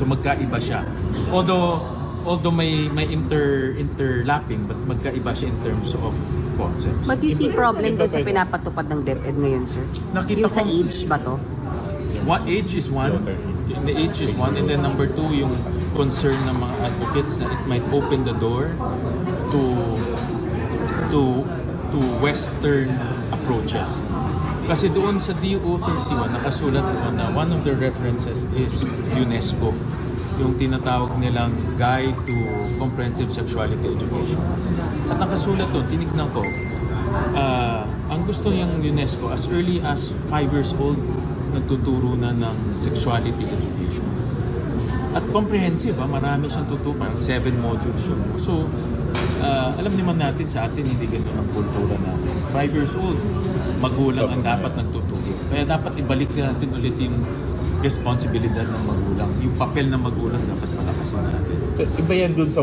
So magkaiba siya. Although may interlapping, but magkaiba siya in terms of concepts. But you see problem doon sa pinapatupad ng DepEd ngayon, sir? Nakita Yung sa ko- age ba to? One age is one. The age is one, and then number two, yung concern ng mga advocates na it might open the door to Western approaches. Kasi doon sa DO 31 nakasulat doon na one of the references is UNESCO, yung tinatawag nilang Guide to Comprehensive Sexuality Education. At nakasulat doon, tinignan ko, ang gusto niyang UNESCO as early as 5 years old nagtuturo na ng sexuality education. At comprehensive, marami siyang tuturo, parang 7 modules yun. So, alam naman natin sa atin, hindi ganito ang kultura natin. 5 years old, magulang ang dapat nagtuturo. Kaya dapat ibalik natin ulit yung responsibilidad ng magulang. Yung papel ng magulang dapat palakasin natin. So, iba yan dun sa